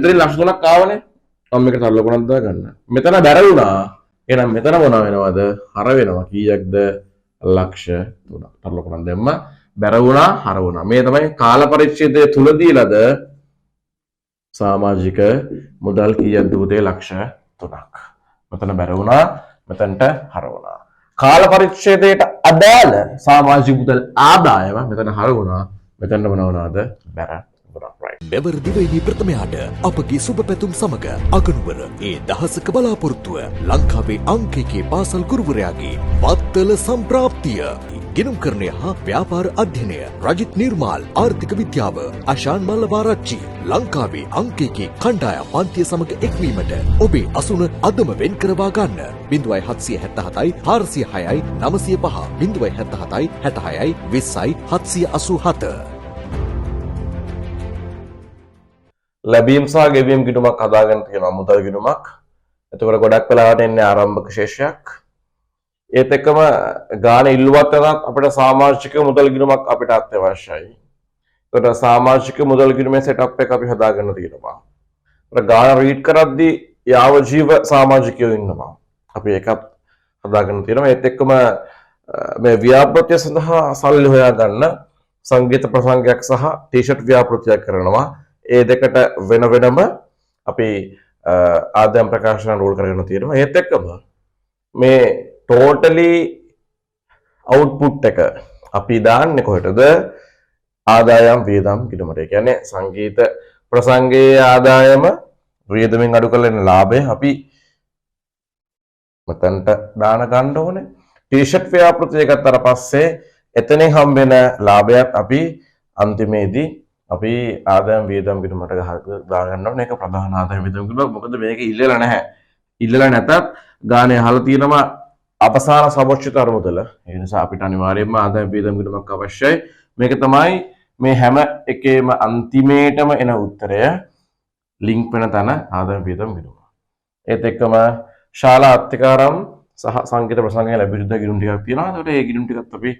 මෙතනින් ලක්ෂ 3ක් ආවනේ. මම මේක තල්ල කොනක් දා ගන්න. මෙතන බැර වුණා. එහෙනම් මෙතන මොනවා වෙනවද? හර වෙනවා. කීයක්ද? ලක්ෂ 3ක්. තල්ල කොනක් දැම්ම බැර වුණා, හර වුණා. මේ තමයි කාල පරිච්ඡේදය තුලදීලද සමාජික මුදල් කීයක්ද උදේ? ලක්ෂ 3ක්. මෙතන බැර වුණා, මෙතනට හර වුණා. කාල පරිච්ඡේදයට අදාළ සමාජික මුදල් ආදායම මෙතන හර වුණා, මෙතන මොනවද? බැර. මෙවර දිවයිනේ ප්‍රථමයාට අපගේ සුබ පැතුම් සමග අගනුවර ඒ දහසක බලාපොරොත්තුව ලංකාවේ අංක 1 පාසල් ගුරුවරයාගේ වත්තල සම්ප්‍රාප්තිය ගිණුම්කරණය හා ව්‍යාපාර අධ්‍යයනය රජිත් නිර්මාල් ආර්ථික විද්‍යාව අශාන් මල්ලවාරච්චි ලංකාවේ අංක 1 කණ්ඩායම් පන්තිය සමග එක්වීමට ඔබේ අසුන අදම වෙන් කරවා ගන්න 0777 406යි 905 077 66යි 20යි 787 ලැබීම් සහ ගෙවීම් ගිණුමක් හදාගෙන තියෙනවා මුදල් ගිණුමක්. එතකොට ගොඩක් වෙලාවට එන්නේ ආරම්භක ශේෂයක්. ඒත් එක්කම ගාන ඉල්ලුවත් එකක් අපිට සමාජික මුදල් ගිණුමක් අපිට අත්‍යවශ්‍යයි. එතකොට සමාජික මුදල් ගිණුමේ සෙටප් එක අපි හදාගෙන තියෙනවා. එතකොට ගාන රීඩ් කරද්දී යාවජීව සමාජිකයෝ ඉන්නවා. අපි ඒකත් හදාගෙන තියෙනවා. ඒත් එක්කම මේ ව්‍යාපෘතිය සඳහා සල්ලි හොයා ගන්න සංගීත ප්‍රසංගයක් සහ ටී-ෂර්ට් ව්‍යාපෘතියක් කරනවා. ඒ දෙකට වෙන වෙනම අපි ආදායම් ප්‍රකාශන රෝල් කරගෙන තියෙනවා. ඒත් එක්කම මේ ටෝටලි අවුට්පුට් එක අපි දාන්නේ කොහෙටද? ආදායම් වියදම් ගිණුමට. ඒ කියන්නේ සංගීත ප්‍රසංගයේ ආදායම වියදමෙන් අඩු කරලා එන ලාභය අපි මතන්ට දාන ගන්න ඕනේ. ටී-ෂර්ට් ව්‍යාපෘතිය ගත්තට පස්සේ එතනින් හම්බ වෙන ලාභයත් අපි අන්තිමේදී අපි ආදායම් වියදම් ගිණුමට දා ගන්න ඕනේ. ඒක ප්‍රධාන ආදායම් වියදම් ගිණුම. මොකද මේක ඉල්ලලා නැහැ. ඉල්ලලා නැතත් ගානේ අහලා තියෙනවා අවසාන සමෝච්චිත අරමුදල. ඒ නිසා අපිට අනිවාර්යයෙන්ම ආදායම් වියදම් ගිණුමක් අවශ්‍යයි. මේක තමයි මේ හැම එකේම අන්තිමේටම එන උත්තරය. ලින්ක් වෙන තැන ආදායම් වියදම් ගිණුම. ඒත් එක්කම ශාලා අත්තිකාරම් සහ සංගීත ප්‍රසංගය ලැබිච්ච ගිණුම් ටිකක් තියෙනවා. ඒකට ඒ ගිණුම් ටිකත් අපි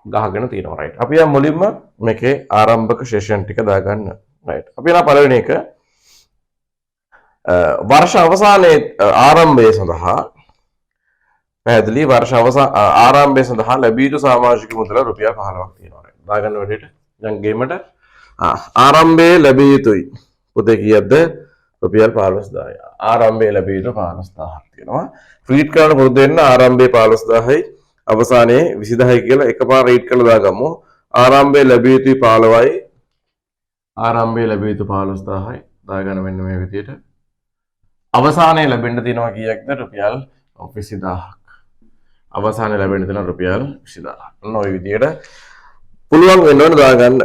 ගහගෙන තියෙනවා. රයිට්. අපි යම් මුලින්ම මේකේ ආරම්භක ශේෂයන් ටික දාගන්න. රයිට්. අපි යන පළවෙනි එක වර්ෂ අවසානයේ ආරම්භය සඳහා පැහැදිලි වර්ෂ ආරම්භය සඳහා ලැබිය යුතු සමාජික මුදල රුපියල් 15ක් තියෙනවා. රයිට්. දාගන්න වැඩේට දැන් ගේමට ආරම්භයේ ලැබිය යුතුයි. පොතේ කීයක්ද? රුපියල් 15000යි. ආරම්භයේ ලැබිය යුතු 15000ක් තියෙනවා. රීඩ් කරන්න පුරුදු වෙන්න ආරම්භයේ 15000යි අවසානයේ 20000යි කියලා එකපාර රීඩ් කරලා දාගමු. ආරම්භයේ ලැබිය යුතු 15යි. ආරම්භයේ ලැබිය යුතු 15000යි. දාගන්න මෙන්න මේ විදිහට. අවසානයේ ලැබෙන්න තියෙනවා කීයක්ද? රුපියල් 20000ක්. අවසානයේ ලැබෙන්න තියෙනවා රුපියල් 20000ක්. ඔන්න ඔය විදිහට පුළුවන් වෙන්න ඕන දාගන්න.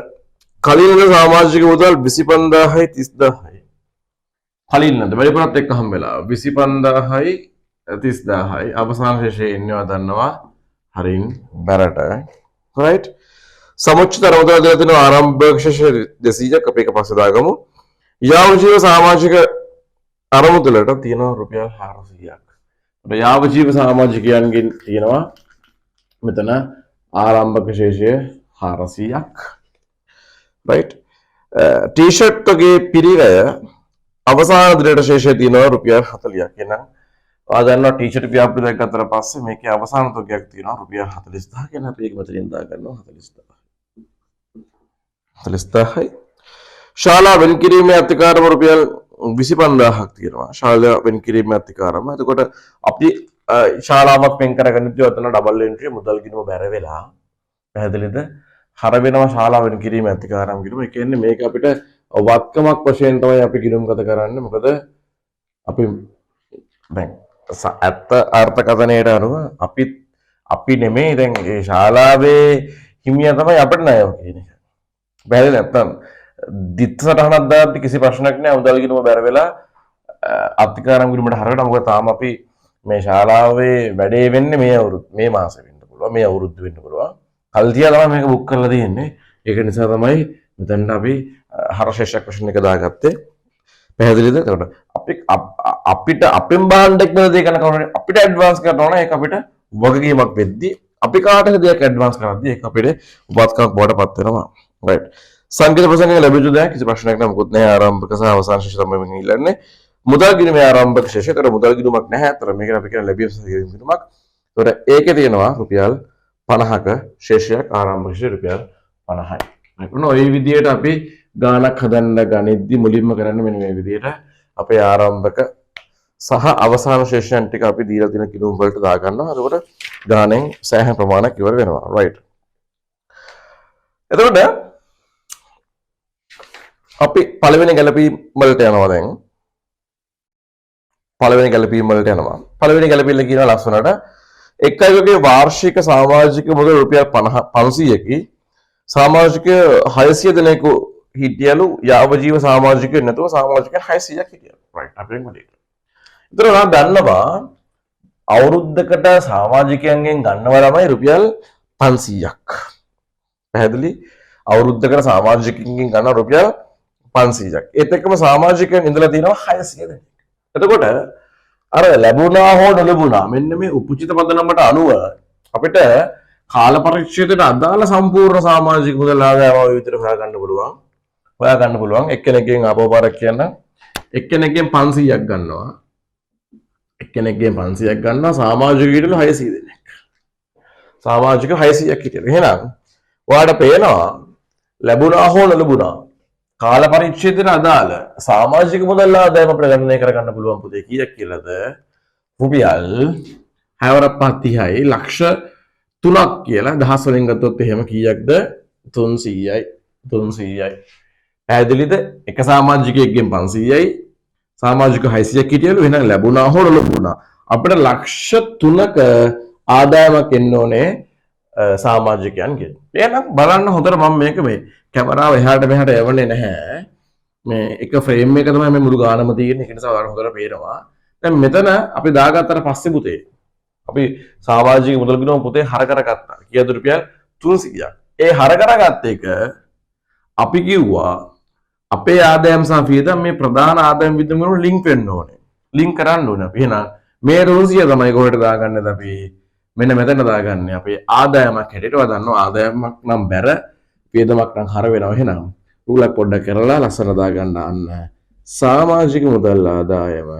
කලින් ඉන්න සමාජික මුදල් 25000යි 30000යි. කලින් නේද? වැඩිපුරත් එක්ක හම්බෙලා 25000යි 30000යි. අවසාන ශේෂයේ ඉන්නවා දන්නවා. හරින් බැරට. රයිට්. සමුච්චිත අරමුදල දෙලා තියෙනවා ආරම්භක ශේෂය 200ක්. අපි එක පස්සේ දාගමු. යාවජීව සමාජික අරමුදලට තියෙනවා රුපියල් 400ක්. යාවජීව සමාජිකයන්ගෙන් තියෙනවා මෙතන ආරම්භක ශේෂය 400ක්. රයිට්. ටී-ෂර්ට් එකේ පිරිවැය අවසාන දිනට ශේෂය තියෙනවා රුපියල් 40ක්. එහෙනම් ඔයා දන්නවා ටී-ෂර්ට් ව්‍යාපෘතියක් ගත්තට පස්සේ මේකේ අවසාන තොගයක් තියෙනවා රුපියල් 40000 කියන අපි ඒක මෙතනින් දා ගන්නවා 40000යි. ශාලා වෙන් කිරීමේ අධිකාරම රුපියල් 25000ක් තියෙනවා. ශාලා වෙන් කිරීමේ අධිකාරම. එතකොට අපි ශාලාවක් වෙන් කරගන්න ඉතින් ඔතන ඩබල් එන්ට්‍රි මුදල් ගිණුම බැර වෙලා පැහැදිලිද? හර වෙනවා ශාලා වෙන් කිරීමේ අධිකාරම ගිණුම. ඒ කියන්නේ මේක අපිට වත්කමක් වශයෙන් තමයි අපි ගිණුම් ගත කරන්නේ. මොකද අපි දැන් ඇත්ත අර්ථකථනයට අනුව අපි නෙමෙයි දැන් ඒ ශාලාවේ හිමියා තමයි අපිට ණය කියන එක. බැහැ නැත්තම් දිත්ත සටහනක් දාද්දි කිසි ප්‍රශ්නයක් නැහැ. මුදල් ගිණුම බැර වෙලා අධිකාරම් ගිණුමට හර වෙනවා. මොකද තාම අපි මේ ශාලාවේ වැඩේ වෙන්නේ මේ මාසෙ වෙන්න පුළුවන්. මේ අවුරුද්ද වෙන්න පුළුවන්. කල් තියා තමයි මේක බුක් කරලා තියෙන්නේ. ඒක නිසා තමයි මෙතනට අපි හරශේෂයක් වශයෙන් එක දාගත්තේ. පැහැදිලිද? එතකොට අපිට අපෙන් බාණ්ඩයක් වෙන දේ කරන කවුරුනේ අපිට ඇඩ්වාන්ස් කරනවා නම් ඒක අපිට වගකීමක් වෙද්දී අපි කාට හරි දෙයක් ඇඩ්වාන්ස් කරද්දී ඒක අපිට උපත්කමක් බවට පත් වෙනවා. රයිට්. සංකේත ප්‍රසංගයෙන් ලැබිච්ච දේ කිසි ප්‍රශ්නයක් නැහැ. මොකොත් නැහැ. ආරම්භක සහ අවසාන ශේෂ තමයි මම ඉල්ලන්නේ. මුදල් ගිණුමේ ආරම්භක ශේෂය. ඒතර මුදල් ගිණුමක් නැහැ. ඒතර මේක අපි කියන ලැබිය යුතු ගිණුමක්. ඒතර ඒකේ තියෙනවා රුපියල් 50ක ශේෂයක් ආරම්භක ශේෂය රුපියල් 50යි. මොන ඔය විදියට අපි ගාණක් හදන්න ගනිද්දි මුලින්ම කරන්නේ මෙන්න මේ විදියට අපේ ආරම්භක සහ අවසාන ශේෂයන් ටික අපි දීලා තියෙන ගිණුම් වලට දා ගන්නවා. එතකොට ගාණෙන් සෑහෙන ප්‍රමාණයක් ඉවර වෙනවා. රයිට්. එතකොට අපි පළවෙනි ගැලපීම් වලට යනවා දැන්. පළවෙනි ගැලපීම් වලට යනවා. පළවෙනි ගැලපීම කියනවා ලස්සනට එක් අයෙකුගේ වාර්ෂික සමාජික මුදල රුපියල් 500කි සමාජික 600 දෙනෙකු හිටියලු යාවජීව සමාජිකයෝ නැතුව සමාජිකයන් 600ක් හිටියලු. රයිට් අපි මොකද? ඒතර නම් දන්නවා අවුරුද්දකට සමාජිකයන්ගෙන් ගන්නවා ළමයි රුපියල් 500ක්. පැහැදිලි? අවුරුද්දකට සමාජිකයන්ගෙන් ගන්න රුපියල් 500ක්. ඒත් එක්කම සමාජිකයන් ඉඳලා තියෙනවා 600 දෙනෙක්. එතකොට අර ලැබුණා හෝ නොලැබුණා මෙන්න මේ උපචිත පදනමට අනුව අපිට කාල පරිච්ඡේදයට අදාළ සම්පූර්ණ සමාජික මුදල් ආදායම විතර හොයාගන්න පුළුවන්. හොයාගන්න පුළුවන්. එක්කෙනෙක්ගෙන් ආපහු පාරක් කියන්න. එක්කෙනෙක්ගෙන් 500ක් ගන්නවා. එක්කෙනෙක්ගෙන් 500ක් ගන්නවා සමාජිකයන්ට 600 දෙනෙක්. සමාජික 600ක් හිටියද. එහෙනම් ඔයාලට පේනවා ලැබුණා හෝ නොලැබුණා කාල පරිච්ඡේදයට අදාළ සමාජික මුදල් ආදායම ප්‍රගණනය කරගන්න පුළුවන් පුතේ කීයක් කියලාද? රුපියල් 6.30යි ලක්ෂ 3ක් කියලා දහස් වලින් ගත්තොත් එහෙම කීයක්ද? 300යි 300යි. පැහැදිලිද? එක සමාජිකයෙක්ගෙන් 500යි සමාජික 600ක් හිටියලු. එහෙනම් ලැබුණා හෝ නොලැබුණා අපිට ලක්ෂ 3ක ආදායමක් එන්න ඕනේ සමාජිකයන්ගෙන්. එහෙනම් බලන්න හොඳට මම මේක මේ කැමරාව එහාට මෙහාට යවන්නේ නැහැ. මේ එක ෆ්‍රේම් එක තමයි මේ මුළු ගානම තියෙන්නේ. ඒක නිසා ඔයාලට හොඳට පේනවා. දැන් මෙතන අපි දාගත්තට පස්සේ පුතේ අපි සමාජික මුදල් ගිණුම පුතේ හර කරගත්තා. කීයද රුපියල් 300ක්. ඒ හර කරගත්ත එක අපි කිව්වා අපේ ආදායම් සහ වියදම් මේ ප්‍රධාන ආදායම් වියදම් වල ලින්ක් වෙන්න ඕනේ. ලින්ක් කරන්න ඕනේ. අපි එහෙනම් මේ 300 තමයි කොහෙට දාගන්නද අපි? මෙන්න මෙතන දාගන්නේ අපේ ආදායමක් හැටියට. ඔයා දන්නවා ආදායමක් නම් බැර වියදමක් නම් හර වෙනවා. එහෙනම් රූලක් පොඩ්ඩක් කරලා ලස්සන දාගන්න අන්න සමාජික මුදල් ආදායම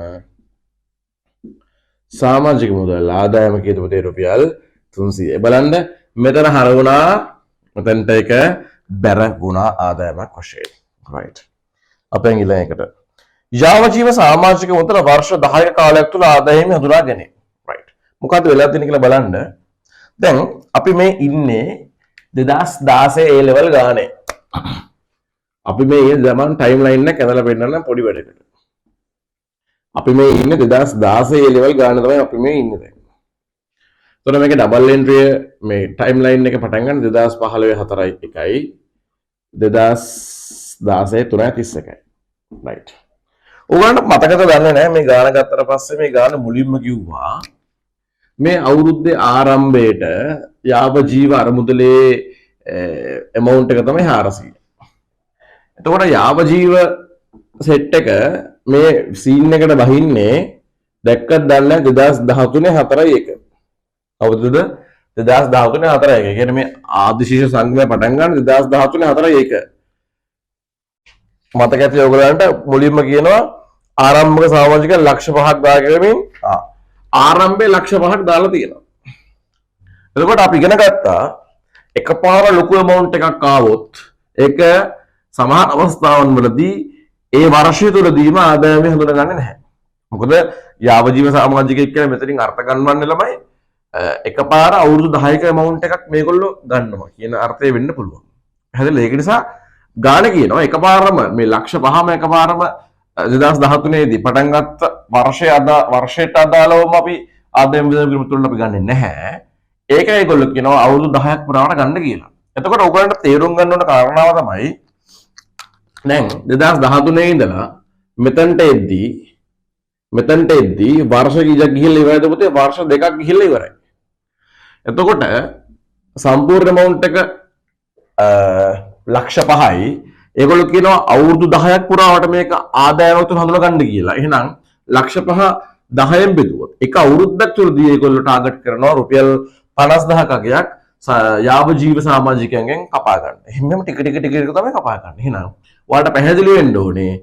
සමාජික මුදල් ආදායම කියද පුතේ රුපියල් 300. බලන්න මෙතන හර වුණා මෙතනට එක බැර වුණා ආදායමක් වශයෙන්. රයිට්. අපෙන් ඊළඟ එකට යාවජීව සමාජික මුදල වර්ෂ 10ක කාලයක් තුල ආදායම හඳුනා ගැනීම. රයිට්. මොකද්ද වෙලා තියෙන්නේ කියලා බලන්න. දැන් අපි මේ ඉන්නේ 2016 A level ගානේ. අපි මේ ගමන් ටයිම් ලයින් එක ඇදලා පෙන්නන්න පොඩි වැඩකට. අපි මේ ඉන්නේ 2016 A level ගාන තමයි අපි මේ ඉන්නේ දැන්. එතකොට මේකේ ඩබල් එන්ට්‍රි මේ ටයිම් ලයින් එක පටන් ගන්න 2015 4යි 1යි 2016 3යි 31යි. රයිට්. ඔයගොල්ලන්ට මතකද දන්නේ නැහැ මේ ගාන ගත්තට පස්සේ මේ ගාන මුලින්ම කිව්වා මේ අවුරුද්දේ ආරම්භයේට යාව ජීව අරමුදලේ amount එක තමයි 400. එතකොට යාව ජීව සෙට් එක මේ සීන් එකට බහින්නේ දැක්කත් දන්නේ 2013 4යි 1. අවුරුද්ද 2013 4යි 1. කියන්නේ මේ ආදිශීෂ සංගමය පටන් ගන්න 2013 4යි 1. මතක ඇති ඔයගොල්ලන්ට මුලින්ම කියනවා ආරම්භක සමාජික ලක්ෂ 5ක් දාගෙනමින් ආරම්භයේ ලක්ෂ 5ක් දාලා තියෙනවා. එතකොට අපි ඉගෙන ගත්තා එකපාර ලොකු amount එකක් ආවොත් ඒක සමහර අවස්ථාවන් වලදී ඒ වර්ෂය තුලදීම ආදායම හඳුනගන්නේ නැහැ. මොකද යාවජීව සමාජිකයෙක් කියලා මෙතනින් අර්ථ ගන්නවන්නේ ළමයි එකපාර අවුරුදු 10ක amount එකක් මේගොල්ලෝ ගන්නවා කියන අර්ථය වෙන්න පුළුවන්. හැදෙලා ඒක නිසා ගාන කියනවා එකපාරම මේ ලක්ෂ 5ම එකපාරම 2013 දී පටන් ගත්ත වර්ෂයට අදාළවම අපි ආදායම් වියදම් තුලට අපි ගන්නෙ නැහැ. ඒකයි ඒගොල්ලෝ කියනවා අවුරුදු 10ක් පුරාවට ගන්න කියලා. එතකොට ඔයගොල්ලන්ට තේරුම් ගන්න ඕන කාරණාව තමයි දැන් 2013 ඉඳලා මෙතනට එද්දී වර්ෂ කීයක් ගිහිල්ලා ඉවරයිද පුතේ? වර්ෂ දෙකක් ගිහිල්ලා ඉවරයි. එතකොට සම්පූර්ණ amount එක ලක්ෂ 5යි. ඒගොල්ලෝ කියනවා අවුරුදු 10ක් පුරාවට මේක ආදායමක් තුන හඳුනා ගන්න කියලා. එහෙනම් ලක්ෂ 5 10න් බෙදුවොත් එක අවුරුද්දක් තුරදී ඒගොල්ලෝ ටාගට් කරනවා රුපියල් 50000ක් අගයක් යාව ජීව සමාජිකයන්ගෙන් කපා ගන්න. එහෙනම් ටික ටික තමයි කපා ගන්න. එහෙනම් ඔයාලට පැහැදිලි වෙන්න ඕනේ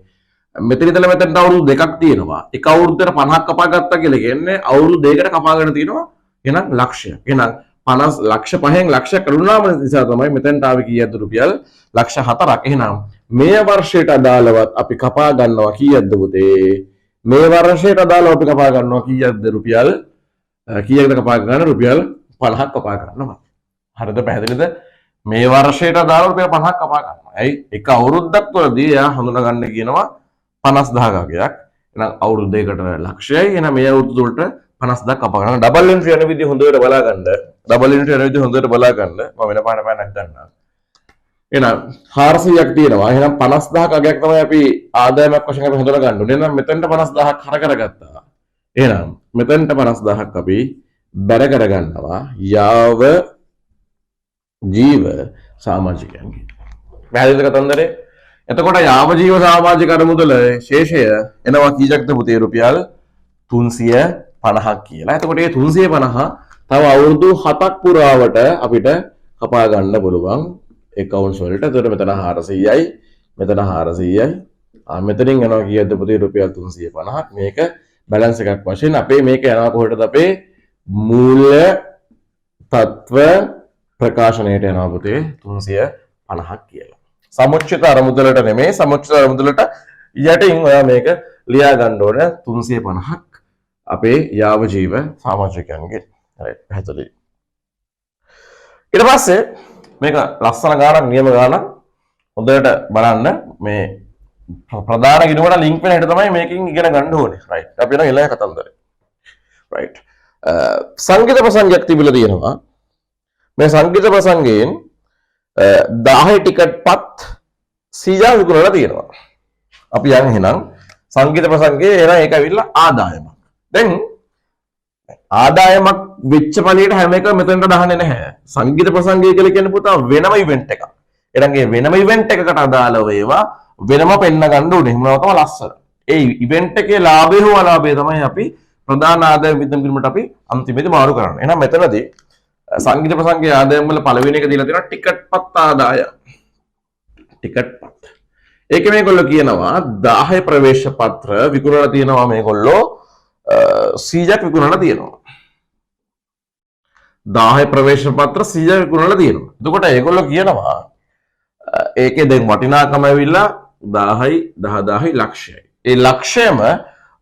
මෙතන ඉඳලා මෙතනට අවුරුදු දෙකක් තියෙනවා. එක අවුරුද්දකට 50ක් කපා ගත්තා කියලා කියන්නේ අවුරුදු දෙකකට කපාගෙන තියෙනවා. එහෙනම් ලක්ෂයක්. එහෙනම් 50 ලක්ෂ 5න් ලක්ෂයක් කරුණාම නිසා තමයි මෙතනට ආවේ කීයක්ද රුපියල් ලක්ෂ 4ක්. එහෙනම් මේ වර්ෂයට අදාළවත් අපි කපා ගන්නවා කීයක්ද පුතේ? මේ වර්ෂයට අදාළව අපි කපා ගන්නවා කීයක්ද රුපියල් කීයක්ද කපා ගන්න? රුපියල් 50ක් කපා ගන්නවා. හරිද? පැහැදිලිද? මේ වර්ෂයට අදාළව රුපියල් 50ක් කපා ගන්නවා. ඇයි? එක අවුරුද්දක් තුළදී එයා හඳුනා ගන්න කියනවා 50000 ගයක්. එහෙනම් අවුරුදු දෙකකට ලක්ෂයයි. එහෙනම් මේ අවුරුදු තුළට 50000ක් කපා ගන්නවා. ඩබල් එන්ට්‍රි යන විදිහ හොඳට බලා ගන්න. ඩබල් එන්ට්‍රි යන විදිහ හොඳට බලා ගන්න. මම වෙන පාඩ පාඩක් ගන්නවා. එහෙනම් 400ක් තියෙනවා. එහෙනම් 50000ක් අගයක් තමයි අපි ආදායමක් වශයෙන් අපි හඳුනා ගන්න ඕනේ. එහෙනම් මෙතනට 50000ක් හර කරගත්තා. එහෙනම් මෙතනට 50000ක් අපි බැර කරගන්නවා යාව ජීව සමාජිකයන්ගේ. පැහැදිලිද කතන්දරේ? එතකොට යාව ජීව සමාජික අරමුදල ශේෂය එනවා කීයක්ද පුතේ? රුපියල් 350ක් කියලා. එතකොට මේ 350 තව අවුරුදු 7ක් පුරාවට අපිට කපා ගන්න පුළුවන් accounts වලට. එතකොට මෙතන 400යි මෙතන 400යි මෙතනින් යනවා කීයක්ද පුතේ? රුපියල් 350ක්. මේක බැලන්ස් එකක් වශයෙන් අපේ මේක යනවා කොහෙටද? අපේ මූල්‍ය තත්ත්ව ප්‍රකාශනයට යනවා පුතේ 350ක් කියලා. සමුච්චිත අරමුදලට නෙමෙයි, සමුච්චිත අරමුදලට යටින් ඔයා මේක ලියා ගන්න ඕන 350ක් අපේ යාව ජීව සමාජිකයන්ගේ. හරි පැහැදිලි. ඊට පස්සේ මේක ලස්සන ගානක් නියම ගානක් හොඳට බලන්න. මේ ප්‍රධාන ගිණුමට ලින්ක් වෙන හැටි තමයි මේකෙන් ඉගෙන ගන්න ඕනේ. රයිට්. අපි යන ඊළඟ කතන්දරේ. රයිට්. සංගීත ප්‍රසංගයක් තිබිලා තියෙනවා. මේ සංගීත ප්‍රසංගයෙන් 10 ටිකට් පත් 100 විකුණලා තියෙනවා. අපි යන් එහෙනම් සංගීත ප්‍රසංගයේ එහෙනම් ඒක ඇවිල්ලා ආදායමක්. දැන් ආදායමක් වෙච්ච පළියට හැම එකම මෙතනට දාන්නේ නැහැ. සංගීත ප්‍රසංගය කියලා කියන්නේ පුතා වෙනම ඉවෙන්ට් එකක්. එහෙනම් ඒ වෙනම ඉවෙන්ට් එකකට අදාළව ඒවා වෙනම පෙන්න ගන්න ඕනේ. එහෙම නැවතම ලස්සන. ඒ ඉවෙන්ට් එකේ ලාභය හෝ අලාභය තමයි අපි ප්‍රධාන ආදායම වියදම් කිරීමට අපි අන්තිමේදී මාරු කරන්නේ. එහෙනම් මෙතනදී සංගීත ප්‍රසංගයේ ආදායම් වල පළවෙනි එක දීලා තියෙනවා ටිකට් පත් ආදායම. ටිකට් පත්. ඒකේ මේගොල්ලෝ කියනවා 10 ප්‍රවේශ පත්‍ර විකුණලා තියෙනවා මේගොල්ලෝ 100ක් විකුණලා තියෙනවා. 10 ප්‍රවේශ පත්‍ර 100 විකුණලා තියෙනවා. එතකොට ඒගොල්ලෝ කියනවා ඒකේ දැන් වටිනාකම ඇවිල්ලා 10යි 10000යි ලක්ෂයයි. ඒ ලක්ෂයම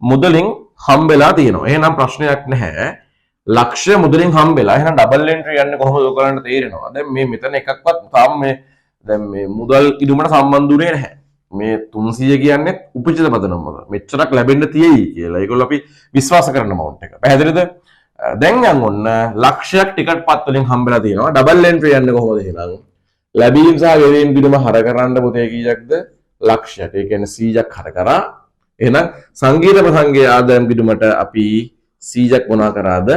මුදලින් හම්බෙලා තියෙනවා. එහෙනම් ප්‍රශ්නයක් නැහැ. ලක්ෂය මුදලින් හම්බෙලා. එහෙනම් ඩබල් එන්ට්‍රි යන්නේ කොහොමද ඔයගලන්ට තේරෙනවා. දැන් මේ මෙතන එකක්වත් තාම මේ දැන් මේ මුදල් ඉදුමට සම්බන්ධුනේ නැහැ. මේ 300 කියන්නේ උපචිත පදනම වල මෙච්චරක් ලැබෙන්න තියෙයි කියලා. ඒගොල්ලෝ අපි විශ්වාස කරන amount එක. පැහැදිලිද? දැන් යන් ඔන්න ලක්ෂයක් ටිකට් පත් වලින් හම්බෙලා තියෙනවා. ඩබල් එන්ට්‍රි යන්නේ කොහොමද එහෙනම්? ලැබීම් සහ ගෙවීම් බිඳුම හර කරන්න පුතේ කීයක්ද? ලක්ෂයක්. ඒ කියන්නේ 100ක් හර කරා. එහෙනම් සංගීත ප්‍රසංගයේ ආදායම් බිඳුමට අපි 100ක් මොනවා කරාද?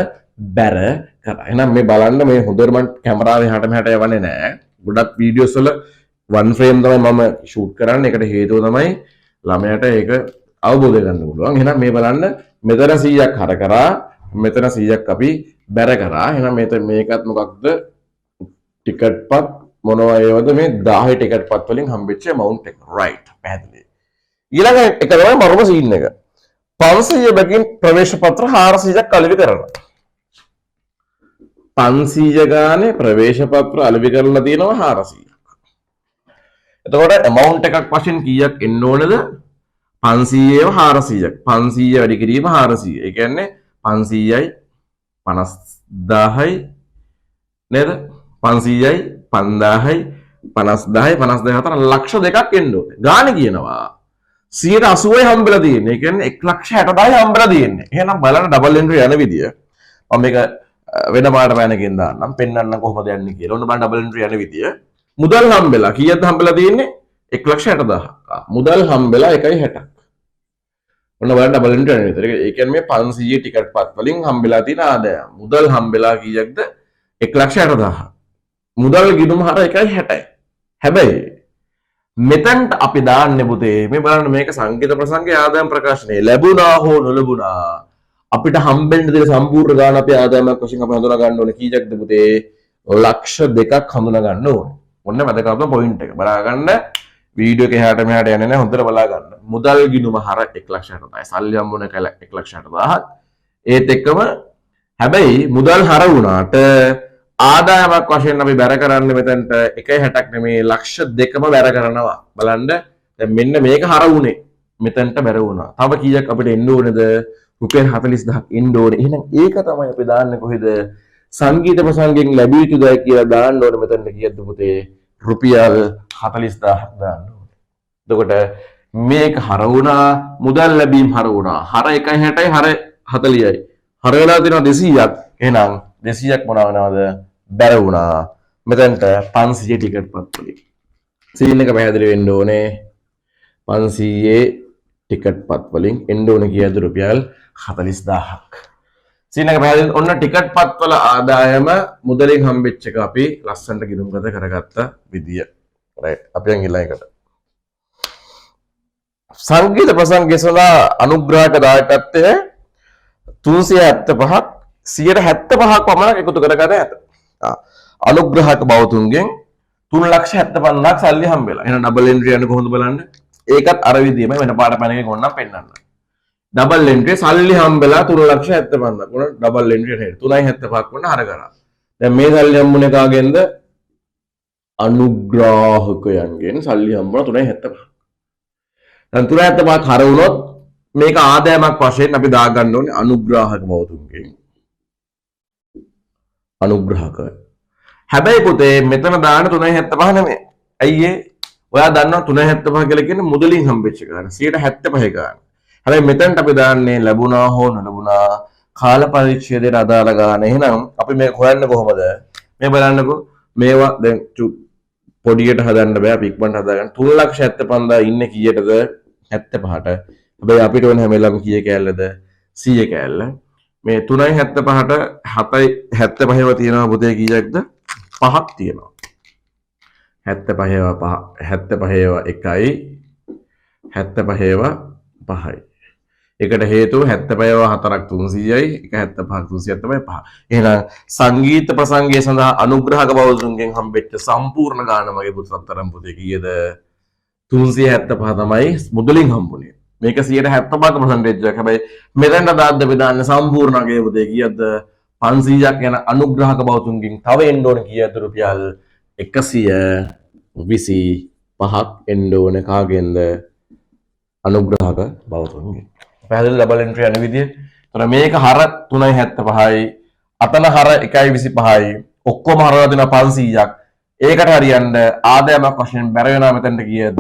බැර කරා. එහෙනම් මේ බලන්න මේ හොඳට මම කැමරාවේ එහාට මෙහාට යවන්නේ නැහැ. ගොඩක් වීඩියෝස් වල වන් ෆ්‍රේම් තමයි මම ෂූට් කරන්නේ. ඒකට හේතුව තමයි ළමයාට ඒක අවබෝධ කරගන්න පුළුවන්. එහෙනම් මේ බලන්න මෙතන 100ක් හර කරා, මෙතන 100ක් අපි බැර කරා. එහෙනම් මේකත් මොකක්ද? ටිකට් පත් මොනවා ඒවද? මේ 10 ටිකට් පත් වලින් හම්බෙච්ච amount එක. right. පැහැදිලි. ඊළඟ එක තමයි මරුම සීන් එක. 500 බැගින් ප්‍රවේශ පත්‍ර 400ක් අලෙවි කරනවා. 500 ගානේ ප්‍රවේශ පත්‍ර අලෙවි කරලා තියෙනවා 400ක්. එතකොට amount එකක් වශයෙන් කීයක් එන්න ඕනද? 500ව 400ක්. 500 වැඩි කිරීම 400. ඒ කියන්නේ 500යි 50000යි නේද? 500යි 5000යි 50000යි 50000 ලක්ෂ දෙකක් එන්න ඕනේ. ගාන කියනවා 180යි හම්බෙලා තියෙන්නේ. ඒ කියන්නේ 160000යි හම්බෙලා තියෙන්නේ. එහෙනම් බලන්න ඩබල් එන්ට්‍රි යන විදිය. මම මේක වෙන පාට පැනකින් දාන්නම් පෙන්වන්න කොහොමද යන්නේ කියලා. ඔන්න බලන්න ඩබල් එන්ට්‍රි යන විදිය. මුදල් හම්බෙලා කීයද හම්බෙලා තියෙන්නේ? 160000. මුදල් හම්බෙලා 1.60ක්. ඔන්න බලන්න ඩබල් එන්ට්‍රි යන විදිය. ඒ කියන්නේ මේ 500 ටිකට් පත් වලින් හම්බෙලා තියෙන ආදායම. මුදල් හම්බෙලා කීයක්ද? 160000. මුදල් ගිණුම හර 1.60යි. හැබැයි මෙතනට අපි දාන්නේ පුතේ මේ බලන්න මේක සංගීත ප්‍රසංගයේ ආදායම් ප්‍රකාශනයේ ලැබුණා හෝ නොලැබුණා අපිට හම්බෙන්න දෙන සම්පූර්ණ ගාන අපි ආදායමක් වශයෙන් අපි හඳුනා ගන්න ඕනේ කීයක්ද පුතේ? ලක්ෂ 2ක් හඳුනා ගන්න ඕනේ. ඔන්න වැදගත්ම පොයින්ට් එක. බලා ගන්න වීඩියෝ එක එහාට මෙහාට යන්නේ නැහැ. හොඳට බලා ගන්න. මුදල් ගිණුම හර 1,60,000යි. සල්ලි හම්බුන 1,60,000ක්. ඒත් එක්කම හැබැයි මුදල් හර වුණාට ආදායමක් වශයෙන් අපි බැර කරන්නේ මෙතනට 1.60ක් නෙමේ ලක්ෂ 2ම බැර කරනවා. බලන්න දැන් මෙන්න මේක හර වුණේ. මෙතනට බැර වුණා. තව කීයක් අපිට එන්න ඕනේද? රුපියල් 40000ක් එන්න ඕනේ. එහෙනම් ඒක තමයි අපි දාන්නේ කොහෙද? සංගීත ප්‍රසංගයෙන් ලැබිය යුතු දේ කියලා දාන්න ඕනේ මෙතනට කීයද පුතේ? රුපියල් 40000ක් දාන්න ඕනේ. එතකොට මේක හර වුණා, මුදල් ලැබීම හර වුණා. හර 1.60යි හර 40යි. හර වෙලා තියෙනවා 200ක්. එහෙනම් 200ක් මොනවා වෙනවද? බැර වුණා. මෙතනට 500 ටිකට් පත් වලින්. සීන් එක පැහැදිලි වෙන්න ඕනේ. 500 ටිකට් පත් වලින් එන්න ඕනේ කීයද? රුපියල් 40000ක්. සීන් එක පැහැදිලි. ඔන්න ටිකට් පත් වල ආදායම මුදලින් හම්බෙච්ච එක අපි ලස්සනට ගිණුම්ගත කරගත්ත විදිය. රයිට්. අපි යන් ඊළඟට. සංගීත ප්‍රසංගය සඳහා අනුග්‍රහක දායකත්වය 375ක් 175ක් පමණක් එකතු කරගත ඇත. අනුග්‍රහක බෞතුන්ගෙන් 3,75,000ක් සල්ලි හම්බෙලා. එහෙනම් ඩබල් එන්ට්‍රි යන්නේ කොහොමද බලන්න? ඒකත් අර විදියමයි වෙන පාඩ පැන එකකින් ඕනනම් පෙන්නන්න. ඩබල් එන්ට්‍රි සල්ලි හම්බෙලා 3,75,000ක්. උන ඩබල් එන්ට්‍රි නේද? 3.75ක් වුණ හර කරා. දැන් මේ සල්ලි හම්බුනේ කාගෙන්ද? අනුග්‍රාහකයන්ගෙන් සල්ලි හම්බුණා 3.75ක්. දැන් 3.75ක් හර වුණොත් මේක ආදායමක් වශයෙන් අපි දා ගන්න ඕනේ අනුග්‍රාහක බෞතුන්ගෙන්. අනුග්‍රහක. හැබැයි පුතේ මෙතන දාන්න 3.75 නෙමෙයි. ඇයි ඒ? ඔයා දන්නවා 3.75 කියලා කියන්නේ මුදලින් හම්බෙච්ච ගාන 175 ගාන. හැබැයි මෙතනට අපි දාන්නේ ලැබුණා හෝ නොලැබුණා කාල පරිච්ඡේදයට අදාළ ගාන. එහෙනම් අපි මේක හොයන්නේ කොහොමද? මේ බලන්නකෝ. මේවා දැන් පොඩියට හදන්න බෑ. අපි ඉක්මනට හදාගන්න. 3,75,000 ඉන්නේ කීයටද? 75ට. හැබැයි අපිට ඕන හැම වෙලාවෙම කීය කෑල්ලද? 100 කෑල්ල. මේ 3.75ට 7.75ව තියෙනවා පුතේ කීයක්ද? 5ක් තියෙනවා. 75ව 1යි 75ව 5යි. ඒකට හේතුව 75ව 4ක් 300යි 175ක් 300ක් තමයි 5. එහෙනම් සංගීත ප්‍රසංගය සඳහා අනුග්‍රහක බෞද්ධුන්ගෙන් හම්බෙච්ච සම්පූර්ණ ගාන මගේ පුතතරම් පුතේ කීයද? 375 තමයි මුදලින් හම්බුනේ. මේක 175% එකක්. හැබැයි මෙතෙන්ට දාද්ද බෙදාන්න සම්පූර්ණගේ පුතේ කීයද? 500ක් යන අනුග්‍රහක බෞතුන්ගෙන් තව එන්න ඕන කීයද? රුපියල් 125ක් එන්න ඕන කාගෙන්ද? අනුග්‍රහක බෞතුන්ගෙන්. පැහැදිලි ඩබල් එන්ට්‍රි යන විදිය. එතන මේක හර 3.75යි, අතන හර 1.25යි. ඔක්කොම හරලා දෙන 500ක්. ඒකට හරියන්න ආදායමක් වශයෙන් බැර වෙනවා මෙතනට කීයද?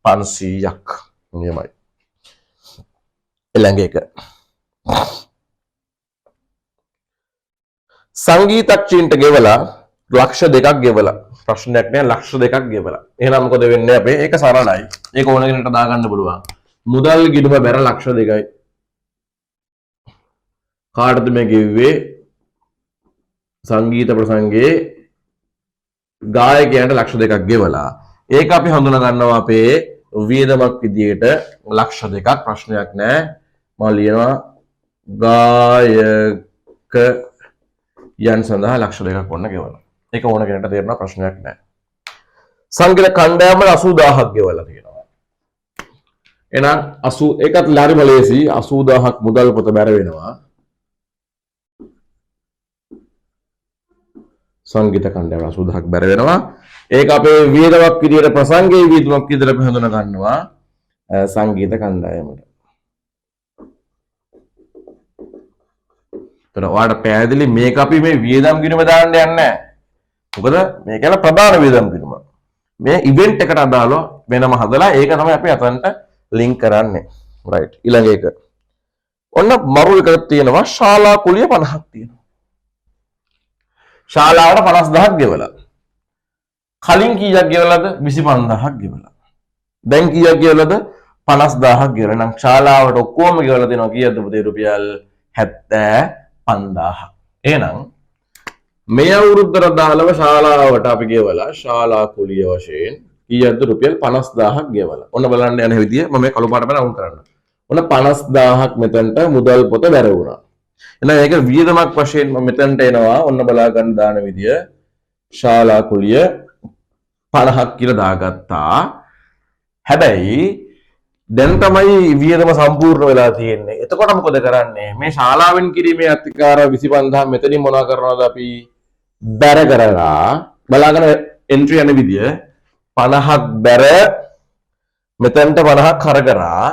500ක්. නියමයි. ඊළඟ එක. සංගීතඥයින්ට ගෙවලා ලක්ෂ 2ක් ගෙවලා ප්‍රශ්නයක් නෑ ලක්ෂ 2ක් ගෙවලා. එහෙනම් මොකද වෙන්නේ අපේ? ඒක සරලයි. ඒක ඕන කෙනෙක්ට දාගන්න පුළුවන්. මුදල් ගිණුම බැර ලක්ෂ 2යි. කාටද මේ ගෙව්වේ? සංගීත ප්‍රසංගයේ ගායකයන්ට ලක්ෂ 2ක් ගෙවලා. ඒක අපි හඳුනා ගන්නවා අපේ වියදමක් විදියට ලක්ෂ 2ක් ප්‍රශ්නයක් නෑ. මම ලියනවා ගායක යන් සඳහා ලක්ෂ 2ක් වොන්න ගෙවලා. ඒක ඕන කෙනෙක්ට තේරෙනවා ප්‍රශ්නයක් නෑ. සංගීත කණ්ඩායම 80000ක් ගෙවලා තියෙනවා. එහෙනම් 80 ඒකත් ලාරිම ලේසි 80000ක් මුදල් පොත බැර වෙනවා. සංගීත කණ්ඩායම 80000ක් බැර වෙනවා. ඒක අපේ වියදමක් විදියට ප්‍රසංගයේ වියදමක් විදියට අපි හඳුනා ගන්නවා සංගීත කණ්ඩායමට. එතන ඔයාලට පැහැදිලි මේක අපි මේ වියදම් ගිණුම දාන්න යන්නේ නැහැ. මොකද මේක යන ප්‍රධාන වියදම් ගිණුම. මේ ඉවෙන්ට් එකට අදාළව වෙනම හදලා ඒක තමයි අපි අතන්ට ලින්ක් කරන්නේ. රයිට්. ඊළඟ එක. ඔන්න මරු එකක් තියෙනවා ශාලා කුලිය 50ක් තියෙනවා. ශාලාවට 50000ක් ගෙවලා. කලින් කීයක් ගෙවලාද? 25000ක් ගෙවලා. දැන් කීයක් ගෙවලාද? 50000ක් ගෙවලා. නම් ශාලාවට ඔක්කොම ගෙවලා දෙනවා කීයද පුතේ? රුපියල් 75000ක්. එහෙනම් මේ අවුරුද්දට දාලව ශාලාවට අපි ගෙවලා ශාලා කුලිය වශයෙන් කීයද? රුපියල් 50000ක් ගෙවලා. ඔන්න බලන්න යන විදිය මම මේ කළු පාට පැන අවුල් කරන්න. ඔන්න 50000ක් මෙතනට මුදල් පොත බැර වුණා. එහෙනම් ඒක වියදමක් වශයෙන් මම මෙතනට එනවා. ඔන්න බලා ගන්න දාන විදිය ශාලා කුලිය 50ක් කියලා දාගත්තා. හැබැයි දැන් තමයි වියදම සම්පූර්ණ වෙලා තියෙන්නේ. එතකොට මොකද කරන්නේ? මේ ශාලාවෙන් කිරීමේ අතිකාර 25000 මෙතනින් මොනවා කරනවද අපි? බැර කරලා බලාගෙන එන්ට්‍රි යන විදිය 50ක් බැර මෙතනට 50ක් කර කරා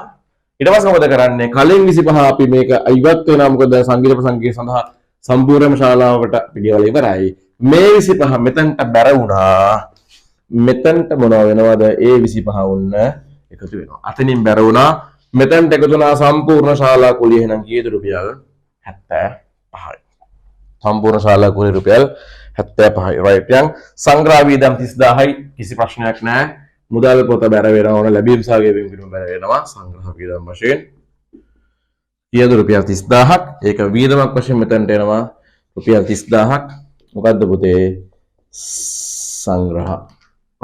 ඊට පස්සේ මොකද කරන්නේ? කලින් 25 අපි මේක ඉවත් වෙනවා. මොකද සංගීත ප්‍රසංගය සඳහා සම්පූර්ණම ශාලාවට පිළිවෙල ඉවරයි. මේ 25 මෙතනට බැර වුණා. මෙතනට මොනවා වෙනවද? ඒ 25 උන්න එකතු වෙනවා. අතනින් බැර වුණා. මෙතනට එකතු වුණා සම්පූර්ණ ශාලා කුලිය එහෙනම් කීයද රුපියල් 75යි. සම්පූර්ණ ශාලා කුලිය රුපියල් 75යි. රයිට් යන් සංග්‍රහ වියදම් 30000යි. කිසි ප්‍රශ්නයක් නැහැ. මුදල් පොත බැර වෙනවා ඕන ලැබීම් සහ ගෙවීම් කිරීම බැර වෙනවා සංග්‍රහ වියදම් වශයෙන්. කීයද රුපියල් 30000ක්. ඒක වියදමක් වශයෙන් මෙතනට එනවා රුපියල් 30000ක්. මොකද්ද පුතේ? සංග්‍රහ.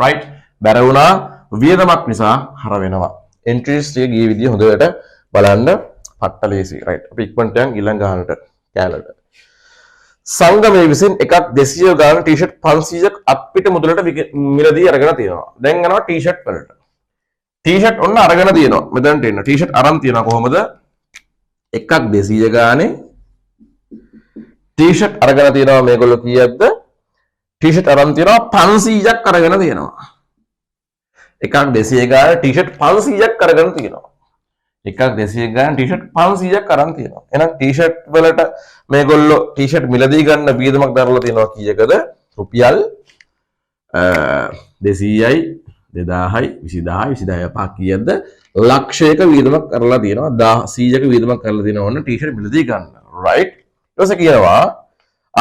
රයිට් බැර වුණා වියදමක් නිසා හර වෙනවා. එන්ට්‍රීස් ටික ගිය විදිය හොඳට බලන්න පට්ට ලේසි. රයිට් අපි ඉක්මනට යන් ඊළඟ ගානට කැලට. සංගමයේ විසින් එකක් 200 ගාන ටී-ෂර්ට් 500ක් අපිට මුදලට මිලදී අරගෙන තියෙනවා. දැන් යනවා ටී-ෂර්ට් වලට. ටී-ෂර්ට් ඔන්න අරගෙන තියෙනවා. මෙතනට එන්න ටී-ෂර්ට් අරන් තියෙනවා කොහොමද? එකක් 200 ගානේ ටී-ෂර්ට් අරගෙන තියෙනවා මේගොල්ලෝ කීයක්ද? ටී-ෂර්ට් අරන් තියෙනවා 500ක් අරගෙන තියෙනවා. එකක් 200 ගාන ටී-ෂර්ට් 500ක් අරගෙන තියෙනවා. එකක් 200 ගාන ටී-ෂර්ට් 500ක් අරන් තියෙනවා. එහෙනම් ටී-ෂර්ට් වලට මේගොල්ලෝ ටී-ෂර්ට් මිලදී ගන්න වියදමක් දරලා තියෙනවා කීයකද? රුපියල් 200යි 2000යි 20000යි 20000යි පහ කීයක්ද? ලක්ෂයක වියදමක් කරලා තියෙනවා. 100ක වියදමක් කරලා තියෙනවා ඔන්න ටී-ෂර්ට් මිලදී ගන්න. රයිට්. ඊට පස්සේ කියනවා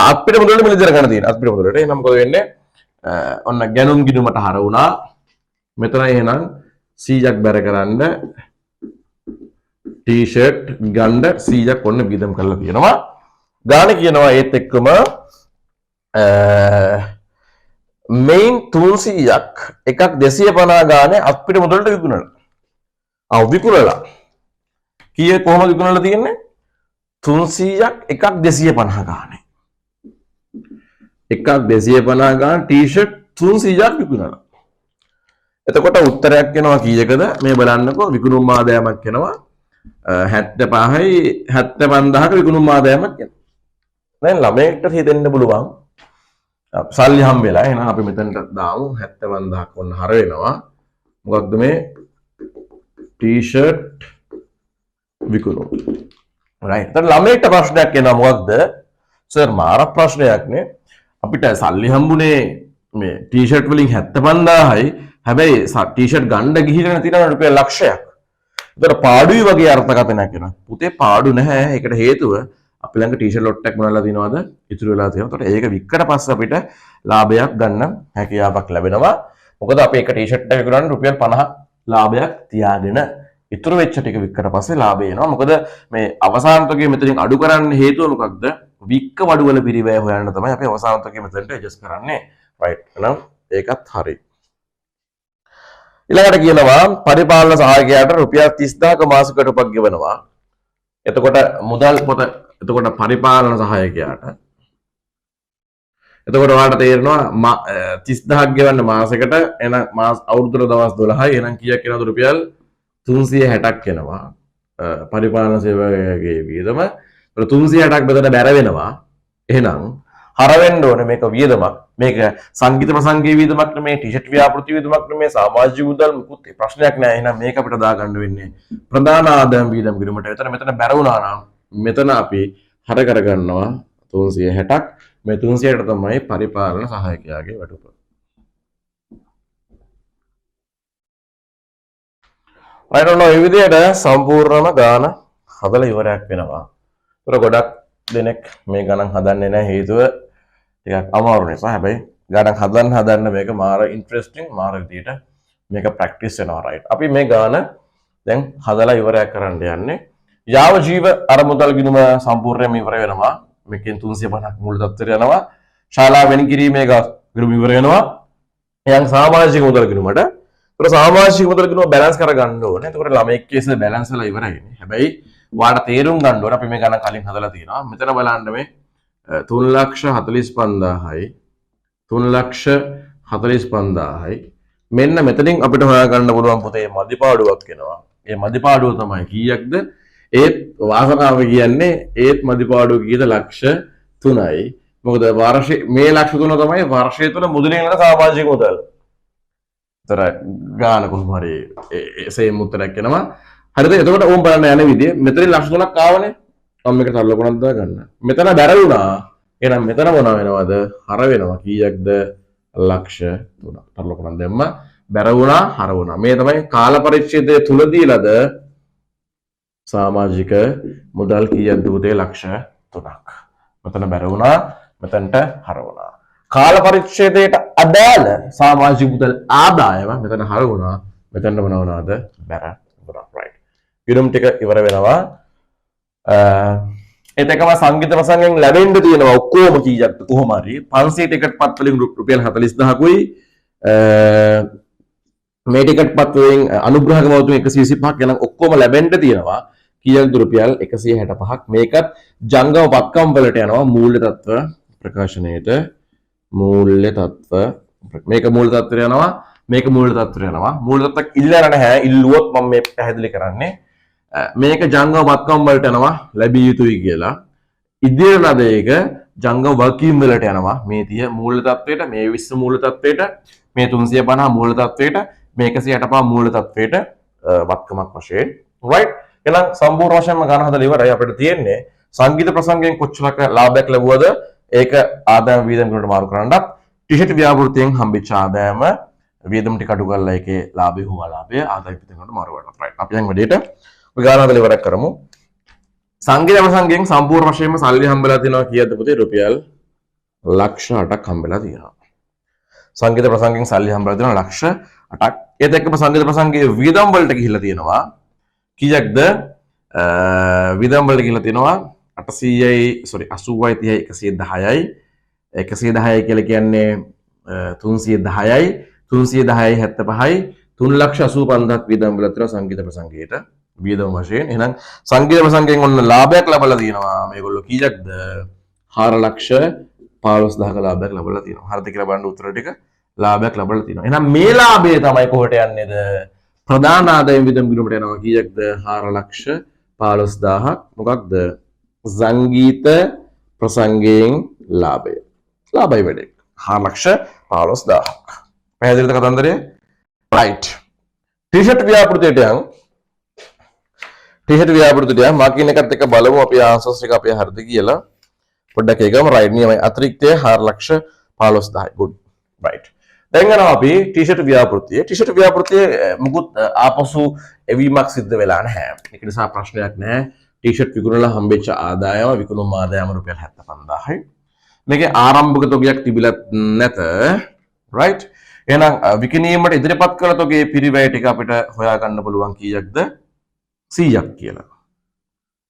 අපිට මුදලට මිලදී ගන්න තියෙනවා. අපිට මුදලට. එහෙනම් මොකද වෙන්නේ? ඔන්න ගැනුම් ගිණුමට හර වුණා. මෙතන එහෙනම් 100ක් බැර කරන්න ටී-ෂර්ට් ගන්න 100ක් ඔන්න වියදම් කරලා තියෙනවා. ගාන කියනවා ඒත් එක්කම මේන් 300ක් එකක් 250 ගානේ අපිට මුදලට විකුණලා. විකුණලා. කීය කොහොමද විකුණලා තියෙන්නේ? 300ක් එකක් 250 ගානේ. එකක් 250 ගාන ටී-ෂර්ට් 300ක් විකුණලා. එතකොට උත්තරයක් එනවා කීයකද? මේ බලන්නකෝ විකුණුම් ආදායමක් එනවා 75යි 75000ක විකුණුම් ආදායමක් එනවා. දැන් ළමයෙක්ට හිතෙන්න පුළුවන් සල්ලි හම්බෙලා එහෙනම් අපි මෙතනට දාමු 75000ක් වන්න හර වෙනවා. මොකක්ද මේ ටී-ෂර්ට් විකුණුම්. රයිට්. දැන් ළමයෙක්ට ප්‍රශ්නයක් එනවා මොකක්ද? සර් මාර ප්‍රශ්නයක් නේ. අපිට සල්ලි හම්බුනේ මේ ටී-ෂර්ට් වලින් 75000යි. හැබැයි ටී-ෂර්ට් ගන්න ගිහින් තියෙන රුපියල් ලක්ෂයක්. ඒතර පාඩුයි වගේ අර්ථකථනයක් එනවා. පුතේ පාඩු නැහැ. ඒකට හේතුව අපි ළඟ ටී-ෂර්ට් ලොට් එකක් මොනවද තියෙනවද? ඉතුරු වෙලා තියෙනවා. ඒතර ඒක වික්කට පස්සේ අපිට ලාභයක් ගන්න හැකියාවක් ලැබෙනවා. මොකද අපි එක ටී-ෂර්ට් එකක් විකුණන්නේ රුපියල් 50ක් ලාභයක් තියාගෙන ඉතුරු වෙච්ච ටික වික්කට පස්සේ ලාභය එනවා. මොකද මේ අවසානතකයේ මෙතනින් අඩු කරන්න හේතුව මොකක්ද? වික්ක වඩු වල පිරිවැය හොයන්න තමයි අපි අවසානතකයේ මෙතනට ඇඩ්ජස්ට් කරන්නේ. රයිට්. එහෙනම් ඒකත් හරි. ඊළඟට කියනවා පරිපාලන සහායකයාට රුපියල් 30000ක මාසික කොටුපක් ගෙවනවා. එතකොට මුදල් පොත එතකොට පරිපාලන සහායකයාට එතකොට ඔයාලට තේරෙනවා 30000ක් ගෙවන්න මාසෙකට එන අවුරුද්දට දවස් 12යි එහෙනම් කීයක් එනවද? රුපියල් 360ක් එනවා. පරිපාලන සේවකයාගේ වියදම 360ක් බෙදලා බැර වෙනවා. එහෙනම් හර වෙන්න ඕනේ මේක වියදමක්. මේක සංගීත ප්‍රසංගයේ වියදමක් නෙමේ, ටී-ෂර්ට් ව්‍යාපෘති වියදමක් නෙමේ, සමාජික මුදල් මුකුත් ප්‍රශ්නයක් නෑ. එහෙනම් මේක අපිට දාගන්න වෙන්නේ ප්‍රධාන ආදායම් වියදම් කිරීමට. මෙතන බැර වුණා නම් මෙතන අපි හර කරගන්නවා 360ක්. මේ 360ට තමයි පරිපාලන සහායකයාගේ වැටුප. right ඔන්න ඔය විදිහට සම්පූර්ණම ගාන හදලා ඉවරයක් වෙනවා. ඒතර ගොඩක් දෙනෙක් මේ ගණන් හදන්නේ නැහැ හේතුව ටිකක් අමාරු නිසා. හැබැයි ගණන් හදන්න මේක මාර ඉන්ටරෙස්ටිං මාර විදිහට මේක ප්‍රැක්ටිස් වෙනවා. right අපි මේ ගාන දැන් හදලා ඉවරයක් කරන්න යන්නේ. යාව ජීව අර මුදල් ගිණුම සම්පූර්ණයෙන්ම ඉවර වෙනවා. මේකෙන් 350ක් මූල තත්ත්වයට යනවා. ශාලා වෙන් කිරීමේ ගිණුම ඉවර වෙනවා. එයන් සමාජික මුදල් ගිණුමට. ඒතර සමාජික මුදල් ගිණුම බැලන්ස් කරගන්න ඕනේ. එතකොට ළමෙක් කේස් බැලන්ස් වෙලා ඉවරයි. හැබැයි ඔයාලට තේරුම් ගන්න ඕනේ අපි මේ ගණන් කලින් හදලා තියෙනවා. මෙතන බලන්න මේ 3,45,000යි 3,45,000යි. මෙන්න මෙතනින් අපිට හොයාගන්න පුළුවන් පුතේ මදිපාඩුවක් එනවා. ඒ මදිපාඩුව තමයි කීයක්ද? ඒත් වාසනාව කියන්නේ ඒත් මදිපාඩුව කීයද? ලක්ෂ 3යි. මොකද මේ ලක්ෂ 3 තමයි වර්ෂය තුළ මුදලින් ලැබෙන සමාජික මුදල්. තර ගාන කොහොම හරි සේම් උත්තරයක් එනවා. හරිද? එතකොට ඕම් බලන්න යන විදිය මෙතන ලක්ෂ 3ක් ආවනේ. මම මේක තල්ල කොනක් දාගන්න. මෙතන බැර වුණා. එහෙනම් මෙතන මොන වෙනවද? හර වෙනවා. කීයක්ද? ලක්ෂ 3ක්. තල්ල කොනක් දැම්ම බැර වුණා, හර වුණා. මේ තමයි කාල පරිච්ඡේදය තුලදීලාද සමාජික මුදල් කීයක්ද පුතේ? ලක්ෂ 3ක්. මෙතන බැර වුණා, මෙතනට හර වුණා. කාල පරිච්ඡේදයට අදාළ සමාජික මුදල් ආදායම මෙතන හර වුණා, මෙතනට මොන වුණාද? බැර වුණා. රයිට්. ඉරුම් ටික ඉවර වෙනවා. ඒත් එකම සංගීත ප්‍රසංගයෙන් ලැබෙන්න තියෙනවා ඔක්කොම කීයක්ද? කොහොම හරි 500 ටිකට් පත් වලින් රුපියල් 40000කුයි මේ ටිකට් පත් වලින් අනුග්‍රහක මවතුන් 125ක් යන ඔක්කොම ලැබෙන්න තියෙනවා. කීයක්ද? රුපියල් 165ක්. මේකත් ජංගම පත්කම් වලට යනවා මූල්‍ය තත්ත්ව ප්‍රකාශනයේට. මූල්‍ය තත්ත්ව මේක මූල්‍ය තත්ත්වයට යනවා, මේක මූල්‍ය තත්ත්වයට යනවා. මූල්‍ය තත්ත්වයක් ඉල්ලලා නැහැ. ඉල්ලුවොත් මම මේ පැහැදිලි කරන්නේ මේක ජංගම පත්කම් වලට යනවා ලැබිය යුතුයි කියලා. ඉදිරියට නද ඒක ජංගම වගකීම් වලට යනවා. මේ 30 මූල්‍ය තත්ත්වයට, මේ 20 මූල්‍ය තත්ත්වයට, මේ 350 මූල්‍ය තත්ත්වයට, මේ 165 මූල්‍ය තත්ත්වයට වත්කමක් වශයෙන්. right. එහෙනම් සම්පූර්ණ වශයෙන්ම ගණන හදලා ඉවරයි. අපිට තියෙන්නේ සංගීත ප්‍රසංගයෙන් කොච්චරක ලාභයක් ලැබුවද ඒක ආදායම වියදම් වලට මාරු කරන්නත්, ටී-ෂර්ට් ව්‍යාපෘතියෙන් හම්බෙච්ච ආදායම වියදම් ටික අඩු කරලා ඒකේ ලාභය හෝ අලාභය ආදායම වියදම් වලට මාරු කරනවා. right. අපි දැන් වැඩේට ගණන හදලා ඉවරක් කරමු. සංගීත ප්‍රසංගයෙන් සම්පූර්ණ වශයෙන්ම සල්ලි හම්බෙලා තියෙනවා කීයද පුතේ? රුපියල් ලක්ෂ 8ක් හම්බෙලා තියෙනවා. සංගීත ප්‍රසංගයෙන් සල්ලි හම්බෙලා තියෙනවා ලක්ෂ 8ක්. ඒත් එක්කම සංගීත ප්‍රසංගයේ වියදම් වලට ගිහිල්ලා තියෙනවා කීයක්ද? වියදම් වලට ගිහිල්ලා තියෙනවා 80යි 30යි 110යි 110යි කියලා කියන්නේ 310යි 310යි 75යි 3,85,000ක් වියදම් වල තියෙනවා සංගීත ප්‍රසංගයට වියදම් වශයෙන්. එහෙනම් සංගීත ප්‍රසංගයෙන් ඔන්න ලාභයක් ලැබලා තියෙනවා මේගොල්ලෝ කීයක්ද? 4,15,000ක ලාභයක් ලැබලා තියෙනවා. හරිද කියලා බලන්න උත්තර ටික ලාභයක් ලැබලා තියෙනවා. එහෙනම් මේ ලාභය තමයි කොහොට යන්නේද? ප්‍රධාන ආදායම් වියදම් ගිණුමට යනවා කීයක්ද? 4,15,000ක්. මොකක්ද? සංගීත ප්‍රසංගයෙන් ලාභය. ලාභයි වැඩේ 4,15,000ක්. පැහැදිලිද කතන්දරය? right. ටී-ෂර්ට් ව්‍යාපෘතියට යන්. ටී-ෂර්ට් ව්‍යාපෘතියට යන් මාකින් එකත් එක්ක බලමු අපි ආන්සර්ස් ටික අපේ හරිද කියලා. පොඩ්ඩක් ඒකම right නියමයි. අතිරික්තය 4,15,000යි. good. right. දැන් යනවා අපි ටී-ෂර්ට් ව්‍යාපෘතිය. ටී-ෂර්ට් ව්‍යාපෘතිය මුකුත් ආපසු එවීමක් සිද්ධ වෙලා නැහැ. ඒක නිසා ප්‍රශ්නයක් නැහැ. ටී-ෂර්ට් විකුණලා හම්බෙච්ච ආදායම විකුණුම් ආදායම රුපියල් 75,000යි. මේකේ ආරම්භක තොගයක් තිබිලත් නැත. right. එහෙනම් විකිණීමට ඉදිරිපත් කළ තොගේ පිරිවැය ටික අපිට හොයාගන්න පුළුවන් කීයක්ද? 100ක් කියලා.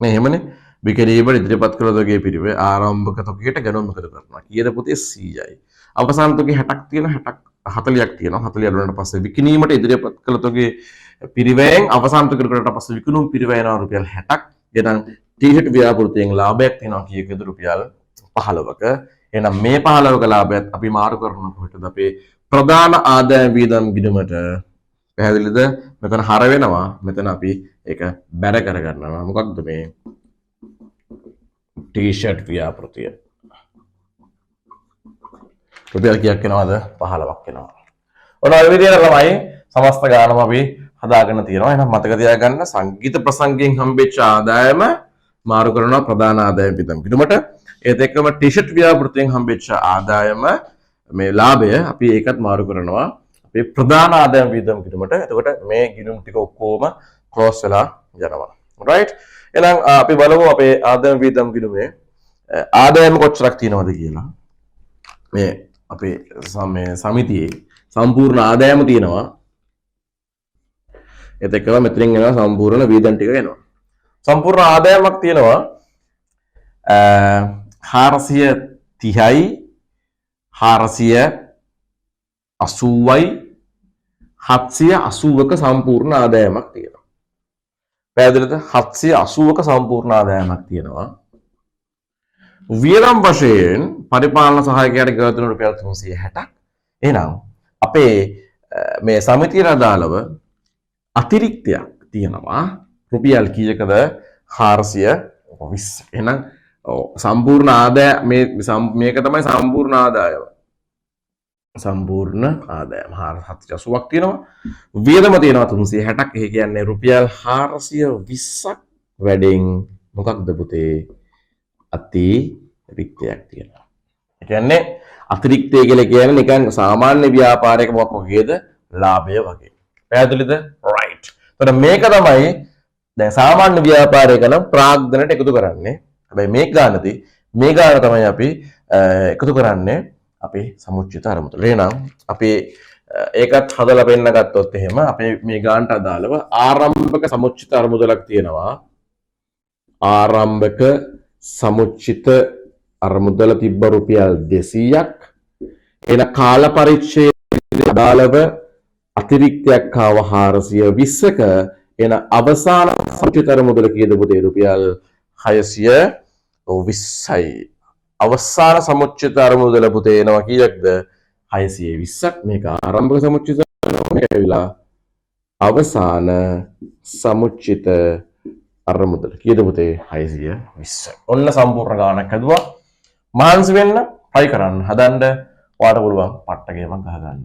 මේ එහෙමනේ. විකිණීමට ඉදිරිපත් කළ තොගේ පිරිවැය ආරම්භක තොගයට ගණන් මොකද කරනවා? කීයද පුතේ? 100යි. අවසාන තොගේ 60ක් තියෙනවා. 40ක් තියෙනවා. 40 අඩු වුණාට පස්සේ විකිණීමට ඉදිරිපත් කළ තොගේ පිරිවැයෙන් අවසාන තොගයට කරලා පස්සේ විකුණුම් පිරිවැය යනවා රුපියල් 60ක්. එහෙනම් ටී-ෂර්ට් ව්‍යාපෘතියෙන් ලාභයක් තියෙනවා කීයකද? රුපියල් 15ක. එහෙනම් මේ 15ක ලාභයත් අපි මාරු කරන කොටද අපේ ප්‍රධාන ආදායම් වියදම් ගිණුමට. පැහැදිලිද? මෙතන හර වෙනවා. මෙතන අපි ඒක බැර කරගන්නවා. මොකක්ද මේ? ටී-ෂර්ට් ව්‍යාපෘතිය. රුපියල් කීයක් එනවද? 15ක් එනවා. ඔන්න ඔය විදිහට තමයි සමස්ත ගානම අපි හදාගෙන තියෙනවා. එහෙනම් මතක තියාගන්න සංගීත ප්‍රසංගයෙන් හම්බෙච්ච ආදායම මාරු කරනවා ප්‍රධාන ආදායම් වියදම් ගිණුමට. ඒත් එක්කම ටී-ෂර්ට් ව්‍යාපෘතියෙන් හම්බෙච්ච ආදායම මේ ලාභය අපි ඒකත් මාරු කරනවා අපේ ප්‍රධාන ආදායම් වියදම් ගිණුමට. එතකොට මේ ගිණුම් ටික ඔක්කොම ක්ලෝස් වෙලා යනවා. right. එහෙනම් අපි බලමු අපේ ආදායම් වියදම් ගිණුමේ ආදායම කොච්චරක් තියෙනවද කියලා. මේ අපේ සමිතියේ සම්පූර්ණ ආදායම තියෙනවා. ඒත් එක්කම මෙතනින් එනවා සම්පූර්ණ වියදම් ටික එනවා. සම්පූර්ණ ආදායමක් තියෙනවා 430යි 480යි 780ක සම්පූර්ණ ආදායමක් තියෙනවා. පැහැදිලිද? 780ක සම්පූර්ණ ආදායමක් තියෙනවා. වියදම් වශයෙන් පරිපාලන සහායකයාට ගෙවා දුන්න රුපියල් 360ක්. එහෙනම් අපේ මේ සමිතියට අදාළව අතිරික්තයක් තියෙනවා රුපියල් කීයකද 420. එහෙනම් සම්පූර්ණ ආදාය මේක තමයි සම්පූර්ණ ආදායම. සම්පූර්ණ ආදායම 480ක් තියෙනවා. වියදම තියෙනවා 360ක්. ඒ කියන්නේ රුපියල් 420ක් වැඩෙන් මොකක්ද පුතේ? අතිරික්තයක් තියෙනවා. ඒ කියන්නේ අතිරික්තය කියලා කියන්නේ නිකන් සාමාන්‍ය ව්‍යාපාරයක මොකක් වගේද? ලාභය වගේ. පැහැදිලිද? right. එතකොට මේක තමයි දැන් සාමාන්‍ය ව්‍යාපාරයක නම් ප්‍රාග්ධනට එකතු කරන්නේ. හැබැයි මේ ගානදී මේ ගාන තමයි අපි එකතු කරන්නේ අපේ සමුච්චිත අරමුදල. එහෙනම් අපි ඒකත් හදලා පෙන්න ගත්තොත් එහෙම අපේ මේ ගානට අදාළව ආරම්භක සමුච්චිත අරමුදලක් තියෙනවා. ආරම්භක සමුච්චිත අරමුදල තිබ්බ රුපියල් 200ක්. එන කාල පරිච්ඡේදයට අදාළව අතිරික්තයක් ආව 420ක. එන අවසාන සමුච්චිත අරමුදල කීයද පුතේ? රුපියල් 620යි. අවසාන සමුච්චිත අරමුදල පුතේ එනවා කීයක්ද? 620ක්. මේක ආරම්භක සමුච්චිත මේක ඇවිලා අවසාන සමුච්චිත අරමුදල කීයද පුතේ? 620. ඔන්න සම්පූර්ණ ගානක් හදුවා. මහන්සි වෙන්න, try කරන්න, හදන්න. ඔයාලට පුළුවන් පට්ට ගේමක් ගහගන්න.